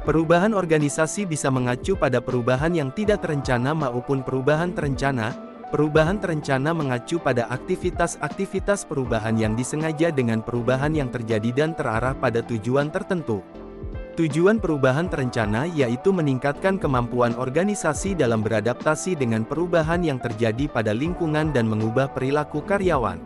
Perubahan organisasi bisa mengacu pada perubahan yang tidak terencana maupun perubahan terencana. Perubahan terencana mengacu pada aktivitas-aktivitas perubahan yang disengaja dengan perubahan yang terjadi dan terarah pada tujuan tertentu. Tujuan perubahan terencana yaitu meningkatkan kemampuan organisasi dalam beradaptasi dengan perubahan yang terjadi pada lingkungan dan mengubah perilaku karyawan.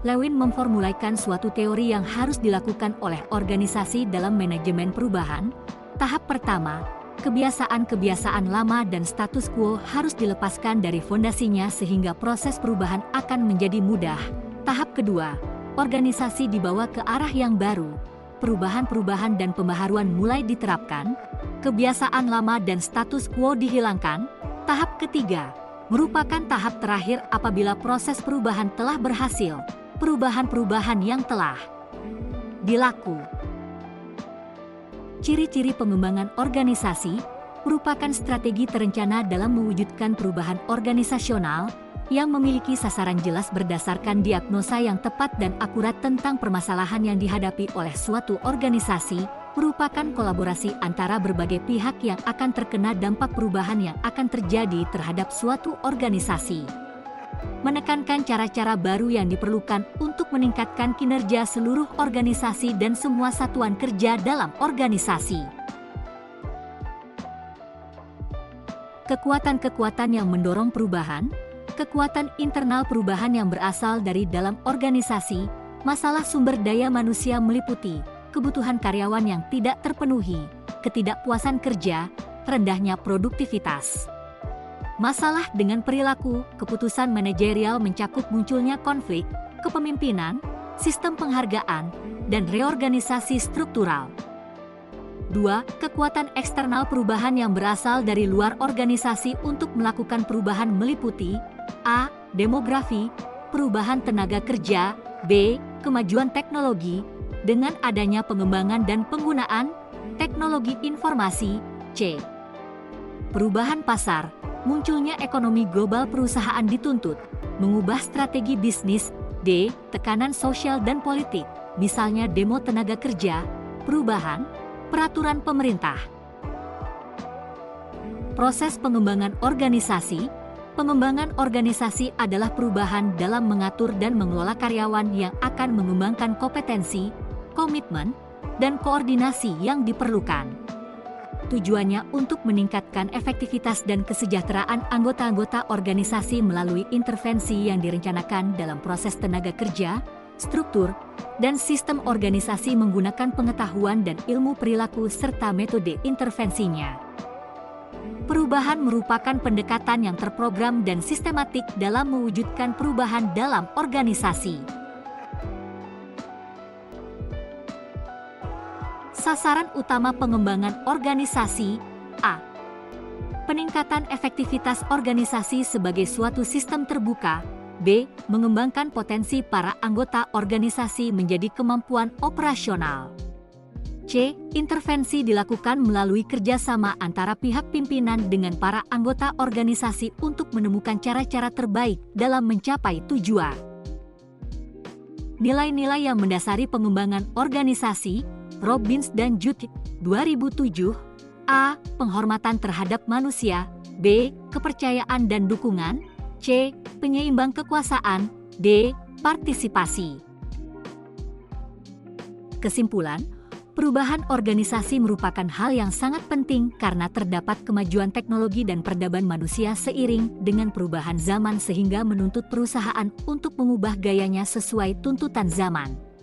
Lewin memformulasikan suatu teori yang harus dilakukan oleh organisasi dalam manajemen perubahan. Tahap pertama, kebiasaan-kebiasaan lama dan status quo harus dilepaskan dari fondasinya sehingga proses perubahan akan menjadi mudah. Tahap kedua, organisasi dibawa ke arah yang baru. Perubahan-perubahan dan pembaharuan mulai diterapkan. Kebiasaan lama dan status quo dihilangkan. Tahap ketiga, merupakan tahap terakhir apabila proses perubahan telah berhasil. Perubahan-perubahan yang telah dilakukan. Ciri-ciri pengembangan organisasi merupakan strategi terencana dalam mewujudkan perubahan organisasional yang memiliki sasaran jelas berdasarkan diagnosa yang tepat dan akurat tentang permasalahan yang dihadapi oleh suatu organisasi, merupakan kolaborasi antara berbagai pihak yang akan terkena dampak perubahan yang akan terjadi terhadap suatu organisasi. Menekankan cara-cara baru yang diperlukan untuk meningkatkan kinerja seluruh organisasi dan semua satuan kerja dalam organisasi. Kekuatan-kekuatan yang mendorong perubahan, kekuatan internal perubahan yang berasal dari dalam organisasi, masalah sumber daya manusia meliputi kebutuhan karyawan yang tidak terpenuhi, ketidakpuasan kerja, rendahnya produktivitas. Masalah dengan perilaku, keputusan manajerial mencakup munculnya konflik, kepemimpinan, sistem penghargaan, dan reorganisasi struktural. 2. Kekuatan eksternal perubahan yang berasal dari luar organisasi untuk melakukan perubahan meliputi A. Demografi, perubahan tenaga kerja, B. Kemajuan teknologi, dengan adanya pengembangan dan penggunaan teknologi informasi, C. Perubahan pasar, munculnya ekonomi global perusahaan dituntut, mengubah strategi bisnis, D. Tekanan sosial dan politik, misalnya demo tenaga kerja, perubahan, peraturan pemerintah. Proses pengembangan organisasi. Pengembangan organisasi adalah perubahan dalam mengatur dan mengelola karyawan yang akan mengembangkan kompetensi, komitmen, dan koordinasi yang diperlukan. Tujuannya untuk meningkatkan efektivitas dan kesejahteraan anggota-anggota organisasi melalui intervensi yang direncanakan dalam proses tenaga kerja, struktur, dan sistem organisasi menggunakan pengetahuan dan ilmu perilaku serta metode intervensinya. Perubahan merupakan pendekatan yang terprogram dan sistematik dalam mewujudkan perubahan dalam organisasi. Sasaran utama pengembangan organisasi. A. Peningkatan efektivitas organisasi sebagai suatu sistem terbuka. B. Mengembangkan potensi para anggota organisasi menjadi kemampuan operasional. C. Intervensi dilakukan melalui kerjasama antara pihak pimpinan dengan para anggota organisasi untuk menemukan cara-cara terbaik dalam mencapai tujuan. Nilai-nilai yang mendasari pengembangan organisasi. Robbins dan Judd, 2007. A. Penghormatan terhadap manusia. B. Kepercayaan dan dukungan. C. Penyeimbang kekuasaan. D. Partisipasi. Kesimpulan, perubahan organisasi merupakan hal yang sangat penting karena terdapat kemajuan teknologi dan peradaban manusia seiring dengan perubahan zaman sehingga menuntut perusahaan untuk mengubah gayanya sesuai tuntutan zaman.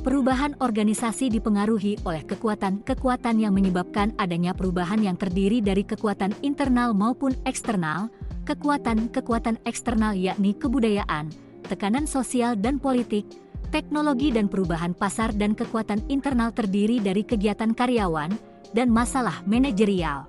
Perubahan organisasi dipengaruhi oleh kekuatan-kekuatan yang menyebabkan adanya perubahan yang terdiri dari kekuatan internal maupun eksternal. Kekuatan-kekuatan eksternal yakni kebudayaan, tekanan sosial dan politik, teknologi dan perubahan pasar, dan kekuatan internal terdiri dari kegiatan karyawan dan masalah manajerial.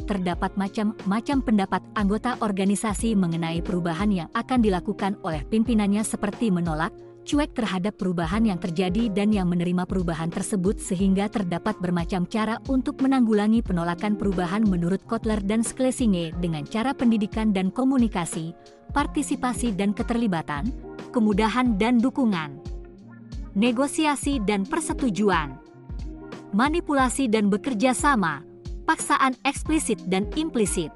Terdapat macam-macam pendapat anggota organisasi mengenai perubahan yang akan dilakukan oleh pimpinannya seperti menolak, cuek terhadap perubahan yang terjadi dan yang menerima perubahan tersebut sehingga terdapat bermacam cara untuk menanggulangi penolakan perubahan menurut Kotler dan Schlesinger dengan cara pendidikan dan komunikasi, partisipasi dan keterlibatan, kemudahan dan dukungan. negosiasi dan persetujuan, manipulasi dan bekerja sama, paksaan eksplisit dan implisit.